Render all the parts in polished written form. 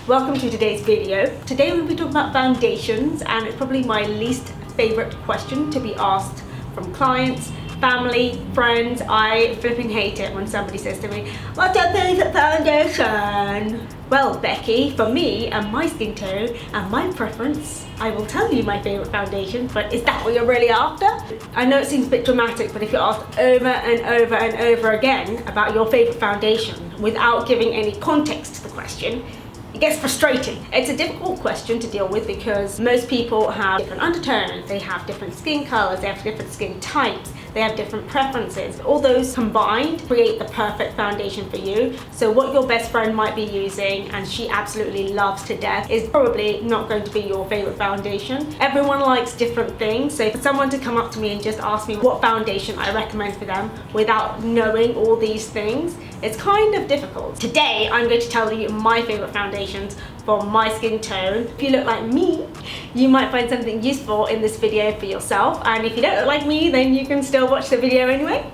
Welcome to today's video. Today we'll be talking about foundations, and it's probably my least favorite question to be asked from clients, family, friends. I flipping hate it when somebody says to me, "What's your favorite foundation?" Well, Becky, for me and my skin tone and my preference, I will tell you my favorite foundation, but is that what you're really after? I know it seems a bit dramatic, but if you're asked over and over and over again about your favorite foundation without giving any context to the question, it gets frustrating. It's a difficult question to deal with because most people have different undertones, they have different skin colors, they have different skin types, they have different preferences. All those combined create the perfect foundation for you. So what your best friend might be using and she absolutely loves to death is probably not going to be your favorite foundation. Everyone likes different things. So for someone to come up to me and just ask me what foundation I recommend for them without knowing all these things, it's kind of difficult. Today, I'm going to tell you my favorite foundations for my skin tone. If you look like me, you might find something useful in this video for yourself. And if you don't look like me, then you can still watch the video anyway.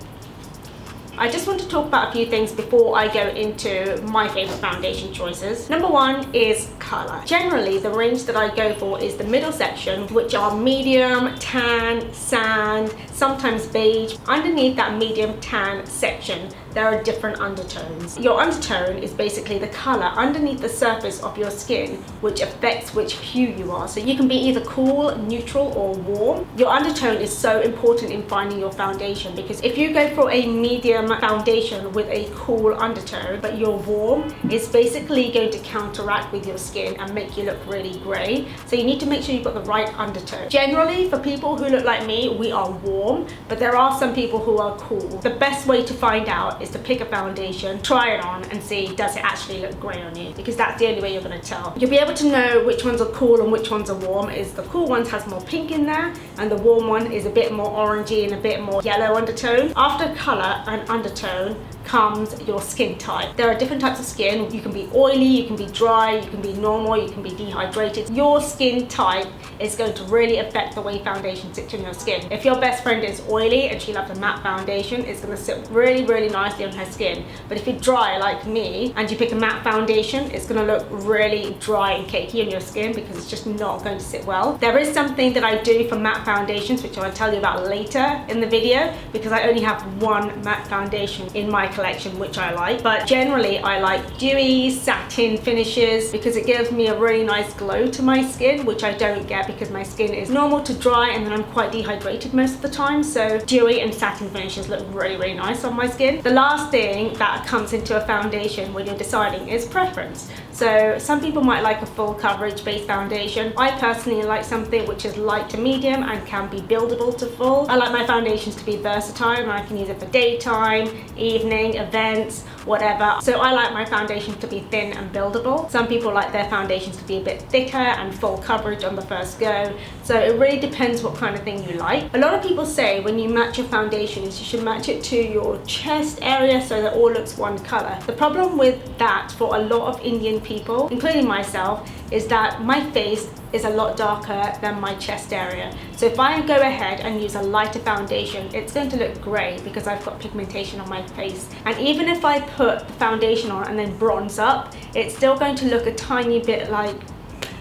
I just want to talk about a few things before I go into my favorite foundation choices. Number one is color. Generally, the range that I go for is the middle section, which are medium, tan, sand, sometimes beige. Underneath that medium tan section, there are different undertones. Your undertone is basically the color underneath the surface of your skin, which affects which hue you are. So you can be either cool, neutral, or warm. Your undertone is so important in finding your foundation, because if you go for a medium foundation with a cool undertone, but you're warm, it's basically going to counteract with your skin and make you look really grey. So you need to make sure you've got the right undertone. Generally, for people who look like me, we are warm, but there are some people who are cool. The best way to find out is to pick a foundation, try it on, and see does it actually look grey on you, because that's the only way you're going to tell. You'll be able to know which ones are cool and which ones are warm. Is the cool ones has more pink in there, and the warm one is a bit more orangey and a bit more yellow undertone. After color and undertone comes your skin type. There are different types of skin. You can be oily, you can be dry, you can be normal, you can be dehydrated. Your skin type is going to really affect the way foundation sits on your skin. If your best friend is oily and she loves a matte foundation, it's going to sit really, really nicely on her skin. But if you're dry like me and you pick a matte foundation, it's going to look really dry and cakey on your skin because it's just not going to sit well. There is something that I do for matte foundations, which I'll tell you about later in the video, because I only have one matte foundation in my collection, which I like. But generally I like dewy satin finishes because it gives me a really nice glow to my skin, which I don't get because my skin is normal to dry and then I'm quite dehydrated most of the time. So dewy and satin finishes look really, really nice on my skin. The last thing that comes into a foundation when you're deciding is preference. So some people might like a full coverage base foundation. I personally like something which is light to medium and can be buildable to full. I like my foundations to be versatile and I can use it for daytime, evening, events, whatever. So I like my foundations to be thin and buildable. Some people like their foundations to be a bit thicker and full coverage on the first go. So it really depends what kind of thing you like. A lot of people say when you match your foundations, you should match it to your chest area so that all looks one color. The problem with that for a lot of Indian people, including myself, is that my face is a lot darker than my chest area. So if I go ahead and use a lighter foundation, it's going to look grey because I've got pigmentation on my face. And even if I put the foundation on and then bronze up, it's still going to look a tiny bit like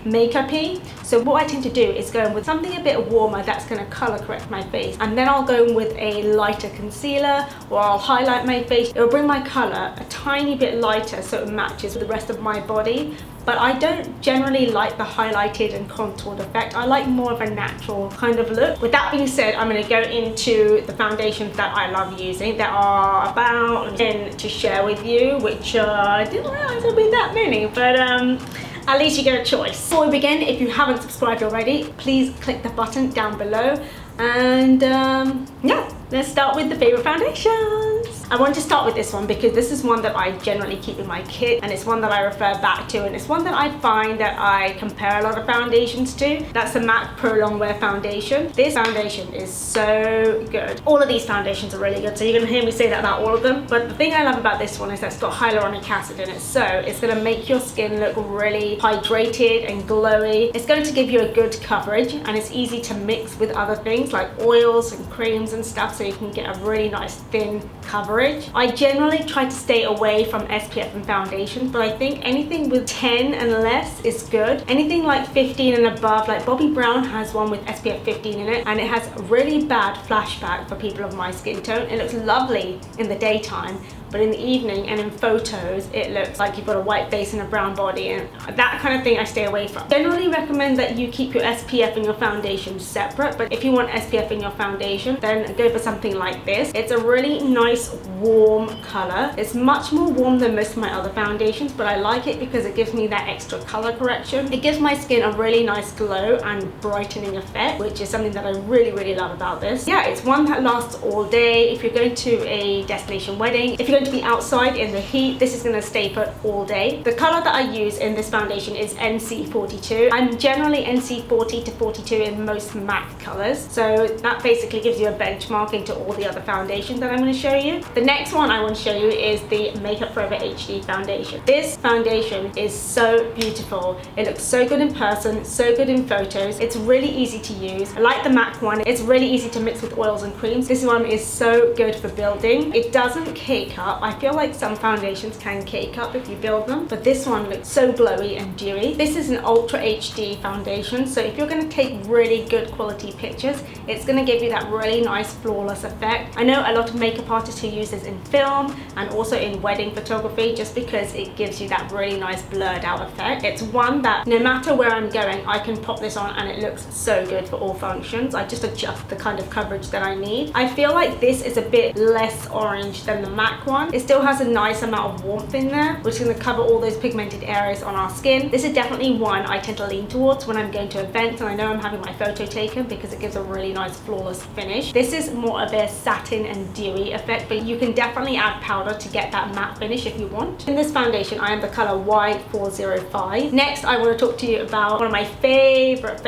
makeup-y. So what I tend to do is go in with something a bit warmer that's going to color correct my face, and then I'll go in with a lighter concealer or I'll highlight my face. It'll bring my color a tiny bit lighter so it matches with the rest of my body. But I don't generally like the highlighted and contoured effect. I like more of a natural kind of look. With that being said, I'm going to go into the foundations that I love using. There are about 10 to share with you, which I didn't realize there'd be that many, but at least you get a choice. Before we begin, if you haven't subscribed already, please click the button down below. And yeah, let's start with the favorite foundations. I want to start with this one because this is one that I generally keep in my kit, and it's one that I refer back to, and it's one that I find that I compare a lot of foundations to. That's the MAC Pro Longwear foundation. This foundation is so good. All of these foundations are really good, so you're going to hear me say that about all of them. But the thing I love about this one is that it's got hyaluronic acid in it, so it's going to make your skin look really hydrated and glowy. It's going to give you a good coverage, and it's easy to mix with other things like oils and creams and stuff, so you can get a really nice thin coverage. coverage. I generally try to stay away from SPF and foundation, but I think anything with 10 and less is good. Anything like 15 and above, like Bobbi Brown has one with SPF 15 in it, and it has really bad flashback for people of my skin tone. It looks lovely in the daytime, but in the evening and in photos it looks like you've got a white face and a brown body, and that kind of thing I stay away from. Generally recommend that you keep your SPF and your foundation separate, but if you want SPF in your foundation, then go for something like this. It's a really nice warm color. It's much more warm than most of my other foundations, but I like it because it gives me that extra color correction. It gives my skin a really nice glow and brightening effect, which is something that I really love about this. Yeah, it's one that lasts all day. If you're going to a destination wedding, if you're going to be outside in the heat, this is going to stay put all day. The color that I use in this foundation is NC42. I'm generally NC40 to 42 in most matte colors, so that basically gives you a benchmark into all the other foundations that I'm going to show you. The next one I want to show you is the Makeup Forever HD foundation. This foundation is so beautiful. It looks so good in person, so good in photos. It's really easy to use. I like the MAC one. It's really easy to mix with oils and creams. This one is so good for building. It doesn't cake up. I feel like some foundations can cake up if you build them, but this one looks so glowy and dewy. This is an Ultra HD foundation, so if you're going to take really good quality pictures, it's going to give you that really nice flawless effect. I know a lot of makeup artists who use this in film and also in wedding photography, just because it gives you that really nice blurred out effect. It's one that no matter where I'm going, I can pop this on and it looks so good for all functions. I just adjust the kind of coverage that I need. I feel like this is a bit less orange than the MAC one. It still has a nice amount of warmth in there, which is going to cover all those pigmented areas on our skin. This is definitely one I tend to lean towards when I'm going to events and I know I'm having my photo taken, because it gives a really nice flawless finish. This is more of a satin and dewy effect, but you can definitely add powder to get that matte finish if you want. In this foundation, I am the color Y405. Next, I want to talk to you about one of my favorite,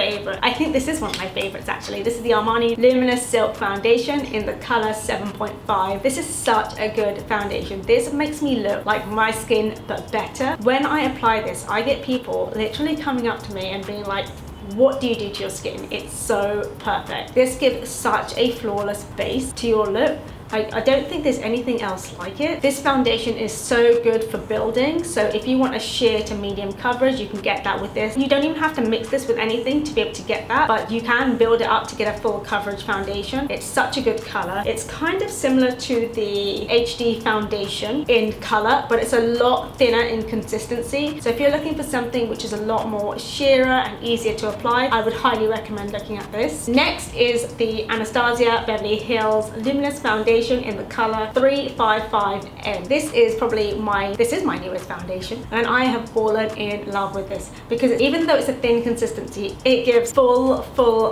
I think this is one of my favorites actually. This is the Armani Luminous Silk Foundation in the color 7.5. This is such a good foundation. This makes me look like my skin, but better. When I apply this, I get people literally coming up to me and being like, what do you do to your skin? It's so perfect. This gives such a flawless base to your look. I don't think there's anything else like it. This foundation is so good for building, so if you want a sheer to medium coverage, you can get that with this. You don't even have to mix this with anything to be able to get that, but you can build it up to get a full coverage foundation. It's such a good color. It's kind of similar to the HD foundation in color, but it's a lot thinner in consistency. So if you're looking for something which is a lot more sheerer and easier to apply, I would highly recommend looking at this. Next is the Anastasia Beverly Hills Luminous Foundation in the color 355N. This is my newest foundation, and I have fallen in love with this because even though it's a thin consistency, it gives full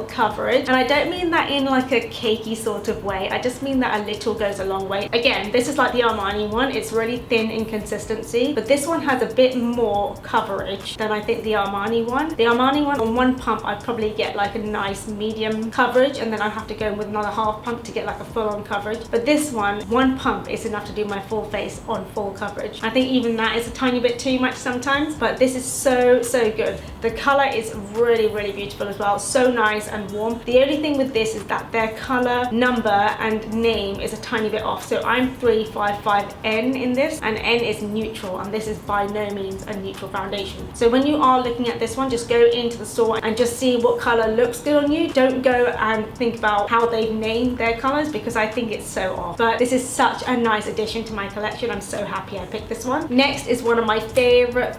coverage. And I don't mean that in like a cakey sort of way. I just mean that a little goes a long way. Again, this is like the Armani one. It's really thin in consistency, but this one has a bit more coverage than I think the Armani one. The Armani one, on one pump, I'd probably get like a nice medium coverage, and then I'd have to go in with another half pump to get like a full-on coverage. But this one pump is enough to do my full face on full coverage. I think even that is a tiny bit too much sometimes, but this is so good. The color is really beautiful as well. So nice and warm. The only thing with this is that their color number and name is a tiny bit off. So I'm 355N in this, and N is neutral, and this is by no means a neutral foundation. So when you are looking at this one, just go into the store and just see what color looks good on you. Don't go and think about how they've named their colors, because I think it's so off. But this is such a nice addition to my collection. I'm so happy I picked this one. Next is one of my favorite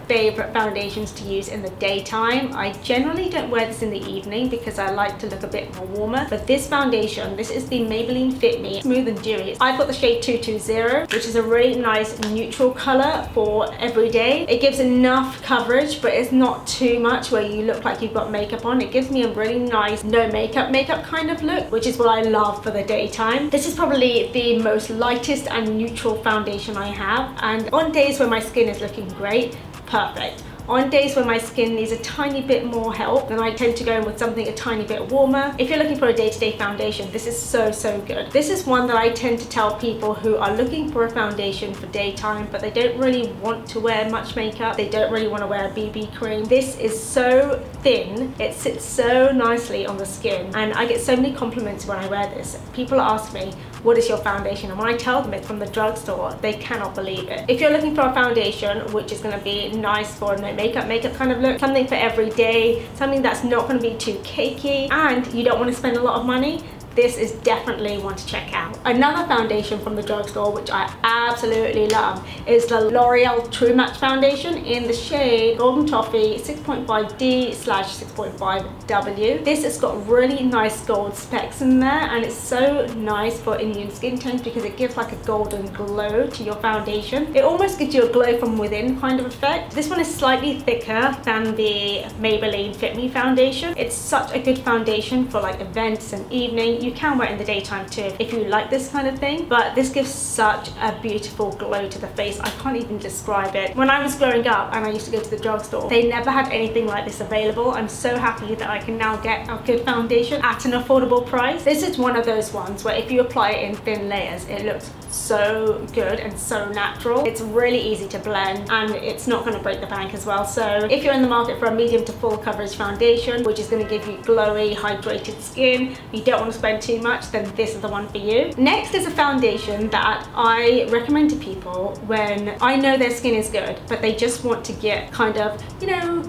foundations to use in the daytime. I generally don't wear this in the evening because I like to look a bit more warmer, but this foundation, this is the Maybelline Fit Me Smooth and Dewy. I've got the shade 220, which is a really nice neutral color for everyday. It gives enough coverage, but it's not too much where you look like you've got makeup on. It gives me a really nice no makeup kind of look, which is what I love for the daytime. This is probably the most lightest and neutral foundation I have, and on days where my skin is looking great, perfect. On days when my skin needs a tiny bit more help, then I tend to go in with something a tiny bit warmer. If you're looking for a day-to-day foundation, this is so good. This is one that I tend to tell people who are looking for a foundation for daytime, but they don't really want to wear much makeup. They don't really want to wear a BB cream. This is so thin. It sits so nicely on the skin, and I get so many compliments when I wear this. People ask me, what is your foundation? And when I tell them it's from the drugstore, they cannot believe it. If you're looking for a foundation which is going to be nice for no makeup kind of look, something for every day, something that's not going to be too cakey, and you don't want to spend a lot of money, this is definitely one to check out. Another foundation from the drugstore which I absolutely love is the Loreal True Match foundation in the shade Golden Toffee 6.5D/6.5W. This has got really nice gold specks in there, and it's so nice for immune skin tones because it gives like a golden glow to your foundation. It almost gives you a glow from within kind of effect. This one is slightly thicker than the Maybelline Fit Me foundation. It's such a good foundation for like events and evening. You can wear it in the daytime too if you like this kind of thing, but this gives such a beautiful glow to the face. I can't even describe it. When I was growing up and I used to go to the drugstore, they never had anything like this available. I'm so happy that I can now get a good foundation at an affordable price. This is one of those ones where if you apply it in thin layers, it looks so good and so natural. It's really easy to blend, and it's not going to break the bank as well. So if you're in the market for a medium to full coverage foundation which is going to give you glowy, hydrated skin, you don't want to spend too much, then this is the one for you. Next is a foundation that I recommend to people when I know their skin is good but they just want to get kind of, you know,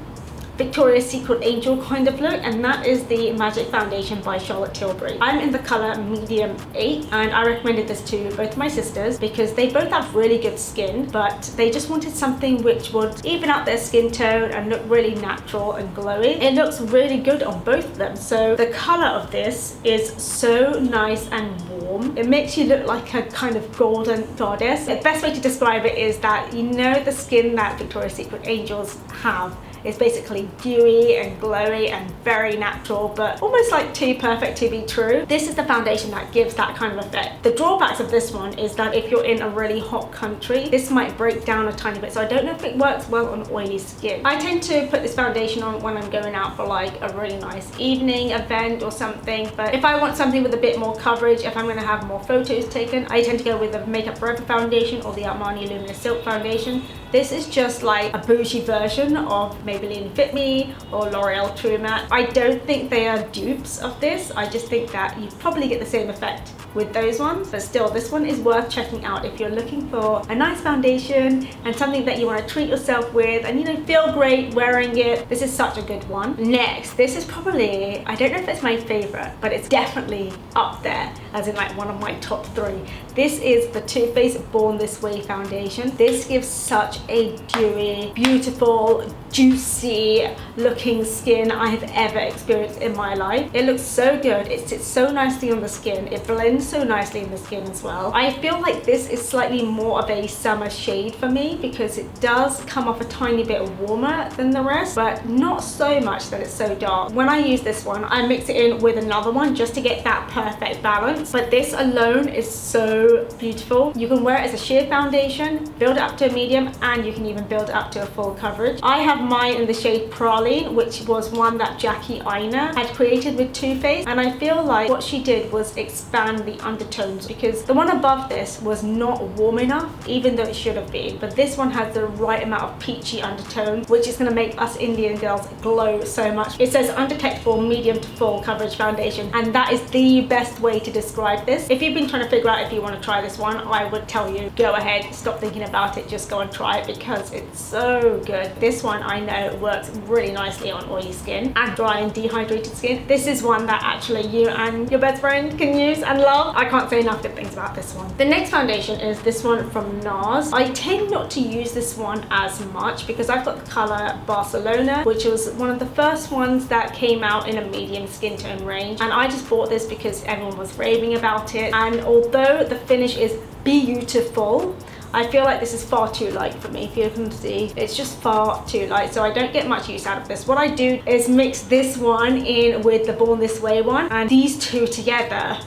Victoria's Secret Angel kind of look, and that is the Magic Foundation by Charlotte Tilbury. I'm in the color medium 8, and I recommended this to both my sisters because they both have really good skin, but they just wanted something which would even out their skin tone and look really natural and glowy. It looks really good on both of them. So the color of this is so nice and warm. It makes you look like a kind of golden goddess. The best way to describe it is that, you know, the skin that Victoria's Secret Angels have is basically dewy and glowy and very natural, but almost like too perfect to be true. This is the foundation that gives that kind of effect. The drawbacks of this one is that if you're in a really hot country, this might break down a tiny bit, so I don't know if it works well on oily skin. I tend to put this foundation on when I'm going out for like a really nice evening event or something, but if I want something with a bit more coverage, if I'm going to have more photos taken, I tend to go with the Makeup Forever foundation or the Armani Luminous Silk foundation. This is just like a bougie version of Maybelline Fit Me or L'Oreal True Matte. I don't think they are dupes of this. I just think that you probably get the same effect with those ones, but still, this one is worth checking out if you're looking for a nice foundation and something that you want to treat yourself with and, you know, feel great wearing it. This is such a good one. Next, this is probably, I don't know if it's my favorite, but it's definitely up there as in like one of my top 3. This is the Too Faced Born This Way foundation. This gives such a dewy, beautiful, juicy looking skin I have ever experienced in my life. It looks so good. It sits so nicely on the skin. It blends so nicely in the skin as well. I feel like this is slightly more of a summer shade for me because it does come off a tiny bit warmer than the rest, but not so much that it's so dark. When I use this one, I mix it in with another one just to get that perfect balance, but this alone is so beautiful. You can wear it as a sheer foundation, build it up to a medium, and you can even build it up to a full coverage. I have mine in the shade Praline, which was one that Jackie Aina had created with Too Faced, and I feel like what she did was expand the undertones because the one above this was not warm enough, even though it should have been, but this one has the right amount of peachy undertone, which is going to make us Indian girls glow so much. It says undetectable medium to full coverage foundation, and that is the best way to describe this. If you've been trying to figure out if you want to try this one, I would tell you, go ahead, stop thinking about it, just go and try it because it's so good. This one I know works really nicely on oily skin and dry and dehydrated skin. This is one that actually you and your best friend can use and love. I can't say enough good things about this one. The next foundation is this one from NARS. I tend not to use this one as much because I've got the color Barcelona, which was one of the first ones that came out in a medium skin tone range, and I just bought this because everyone was raving about it, and although the finish is beautiful, I feel like this is far too light for me. If you can see, it's just far too light, so I don't get much use out of this. What I do is mix this one in with the Born This Way one, and these two together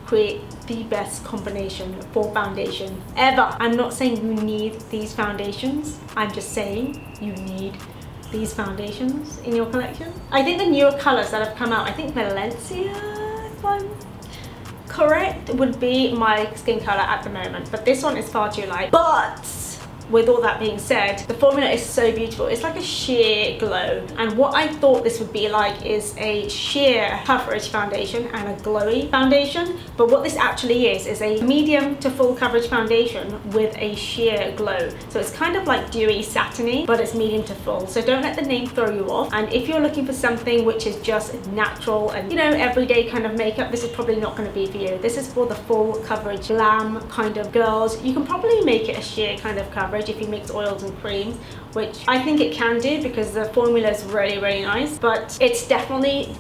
create the best combination for foundation ever. I'm not saying you need these foundations, I'm just saying you need these foundations in your collection. I think the newer colors that have come out, I think Valencia, if I'm correct, would be my skin color at the moment, but this one is far too light. But with all that being said, the formula is so beautiful. It's like a sheer glow, and what I thought this would be like is a sheer coverage foundation and a glowy foundation, but what this actually is a medium to full coverage foundation with a sheer glow. So it's kind of like dewy satiny, but it's medium to full, so don't let the name throw you off. And if you're looking for something which is just natural and, you know, everyday kind of makeup, this is probably not going to be for you. This is for the full coverage glam kind of girls. You can probably make it a sheer kind of coverage if you mix oils and creams, which I think it can do because the formula is really, really nice, but it's definitely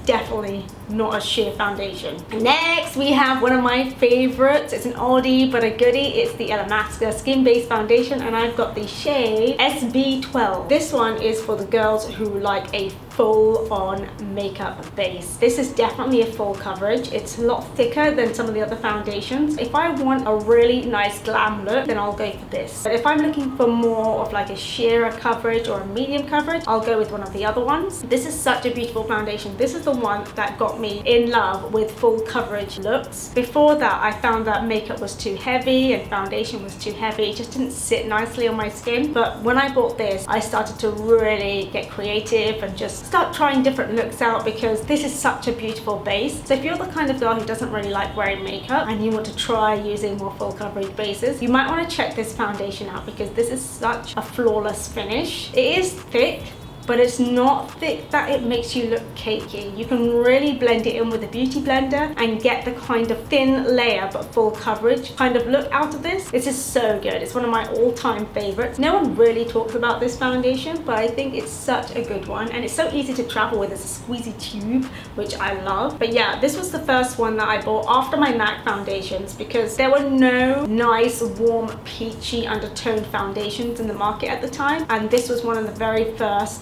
not a sheer foundation. Next, we have one of my favorites. It's an oldie but a goodie. It's the Illamasqua skin-based foundation, and I've got the shade SB12. This one is for the girls who like a full-on makeup base. This is definitely a full coverage. It's a lot thicker than some of the other foundations. If I want a really nice glam look, then I'll go for this. But if I'm looking for more of like a sheer coverage or a medium coverage, I'll go with one of the other ones. This is such a beautiful foundation. This is the one that got me in love with full coverage looks. Before that, I found that makeup was too heavy and foundation was too heavy. It just didn't sit nicely on my skin. But when I bought this, I started to really get creative and just start trying different looks out, because this is such a beautiful base. So if you're the kind of girl who doesn't really like wearing makeup and you want to try using more full coverage bases, you might want to check this foundation out, because this is such a flawless finish. It is thick, but it's not thick that it makes you look cakey. You can really blend it in with a beauty blender and get the kind of thin layer but full coverage kind of look out of this. This is so good. It's one of my all-time favorites. No one really talks about this foundation, but I think it's such a good one, and it's so easy to travel with. It's a squeezy tube, which I love. But yeah, this was the first one that I bought after my MAC foundations, because there were no nice warm peachy undertone foundations in the market at the time, and this was one of the very first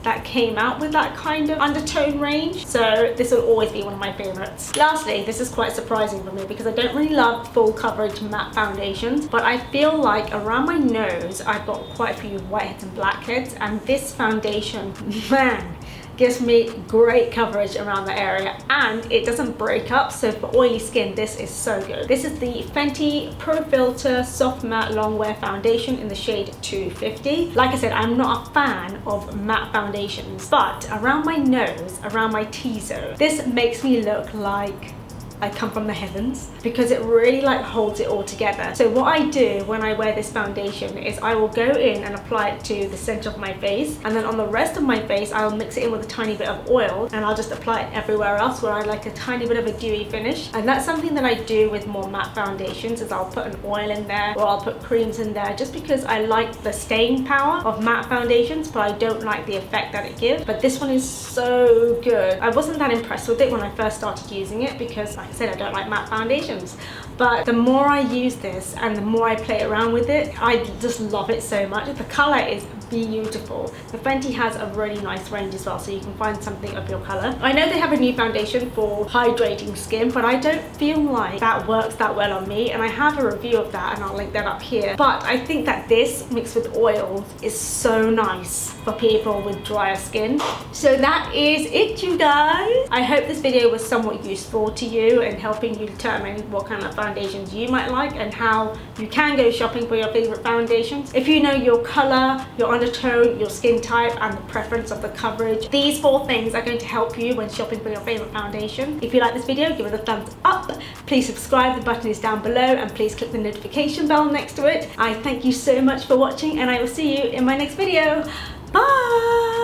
that came out with that kind of undertone range, so this will always be one of my favorites. Lastly, this is quite surprising for me because I don't really love full coverage matte foundations, but I feel like around my nose I've got quite a few whiteheads and blackheads, and this foundation, man, gives me great coverage around the area, and it doesn't break up. So for oily skin, this is so good. This is the Fenty Pro Filtr Soft Matte Longwear Foundation in the shade 250. Like I said, I'm not a fan of matte foundations, but around my nose, around my T-zone, this makes me look like I come from the heavens, because it really like holds it all together. So what I do when I wear this foundation is I will go in and apply it to the center of my face, and then on the rest of my face I'll mix it in with a tiny bit of oil, and I'll just apply it everywhere else where I like a tiny bit of a dewy finish. And that's something that I do with more matte foundations, is I'll put an oil in there or I'll put creams in there, just because I like the staying power of matte foundations, but I don't like the effect that it gives. But this one is so good. I wasn't that impressed with it when I first started using it, because like I said, I don't like matte foundations, but the more I use this and the more I play around with it, I just love it so much. The color is beautiful. The Fenty has a really nice range as well, so you can find something of your color. I know they have a new foundation for hydrating skin, but I don't feel like that works that well on me, and I have a review of that and I'll link that up here. But I think that this mixed with oils is so nice for people with drier skin. So that is it, you guys. I hope this video was somewhat useful to you and helping you determine what kind of foundations you might like and how you can go shopping for your favorite foundations. If you know your color, your undertone, your skin type, and the preference of the coverage, these 4 things are going to help you when shopping for your favorite foundation. If you like this video, give it a thumbs up. Please subscribe, the button is down below, and please click the notification bell next to it. I thank you so much for watching, and I will see you in my next video. Bye!